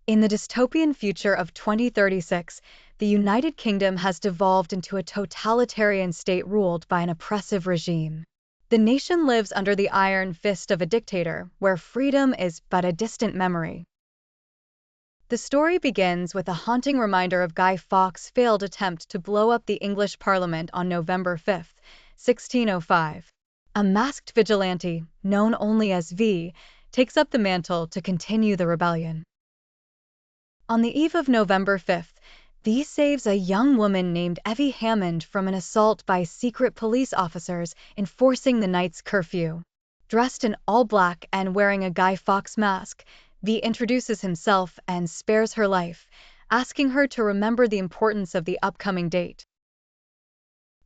In the dystopian future of 2036, the United Kingdom has devolved into a totalitarian state ruled by an oppressive regime. The nation lives under the iron fist of a dictator, where freedom is but a distant memory. The story begins with a haunting reminder of Guy Fawkes' failed attempt to blow up the English Parliament on November 5, 1605. A masked vigilante, known only as V, takes up the mantle to continue the rebellion. On the eve of November 5th, V saves a young woman named Evey Hammond from an assault by secret police officers enforcing the night's curfew. Dressed in all black and wearing a Guy Fawkes mask, V introduces himself and spares her life, asking her to remember the importance of the upcoming date.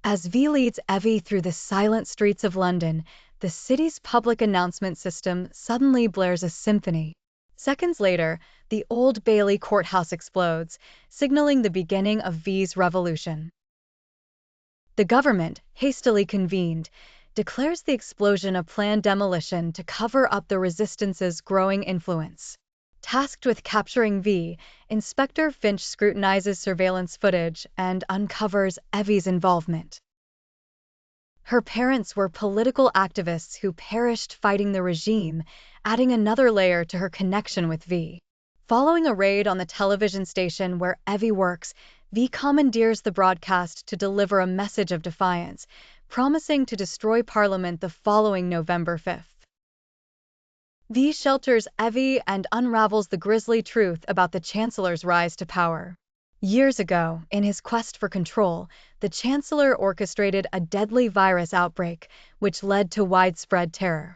As V leads Evey through the silent streets of London, the city's public announcement system suddenly blares a symphony. Seconds later, the Old Bailey courthouse explodes, signaling the beginning of V's revolution. The government, hastily convened, declares the explosion a planned demolition to cover up the resistance's growing influence. Tasked with capturing V, Inspector Finch scrutinizes surveillance footage and uncovers Evey's involvement. Her parents were political activists who perished fighting the regime, adding another layer to her connection with V. Following a raid on the television station where Evey works, V commandeers the broadcast to deliver a message of defiance, promising to destroy Parliament the following November 5th. V shelters Evey and unravels the grisly truth about the Chancellor's rise to power. Years ago, in his quest for control, the Chancellor orchestrated a deadly virus outbreak, which led to widespread terror.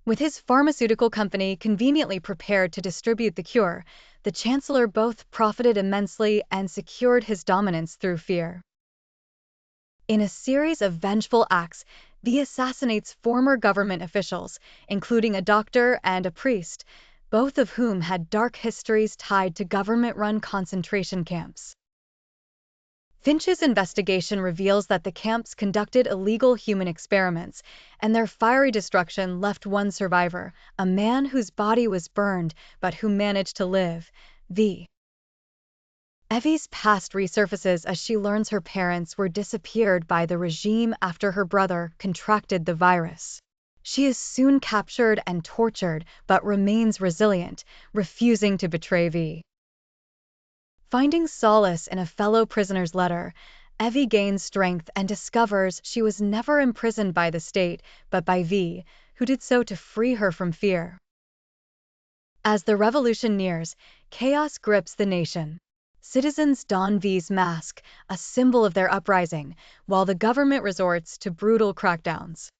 With his pharmaceutical company conveniently prepared to distribute the cure, the Chancellor both profited immensely and secured his dominance through fear. In a series of vengeful acts, V assassinates former government officials, including a doctor and a priest, both of whom had dark histories tied to government-run concentration camps. Finch's investigation reveals that the camps conducted illegal human experiments, and their fiery destruction left one survivor, a man whose body was burned but who managed to live, V. Evey's past resurfaces as she learns her parents were disappeared by the regime after her brother contracted the virus. She is soon captured and tortured, but remains resilient, refusing to betray V. Finding solace in a fellow prisoner's letter, Evey gains strength and discovers she was never imprisoned by the state, but by V, who did so to free her from fear. As the revolution nears, chaos grips the nation. Citizens don V's mask, a symbol of their uprising, while the government resorts to brutal crackdowns.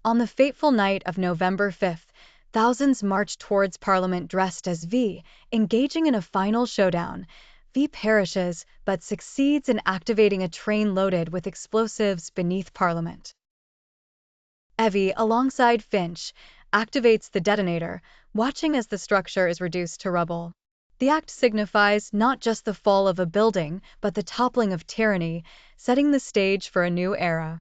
On the fateful night of November 5th, thousands march towards Parliament dressed as V, engaging in a final showdown. V perishes, but succeeds in activating a train loaded with explosives beneath Parliament. Evey, alongside Finch, activates the detonator, watching as the structure is reduced to rubble. The act signifies not just the fall of a building, but the toppling of tyranny, setting the stage for a new era.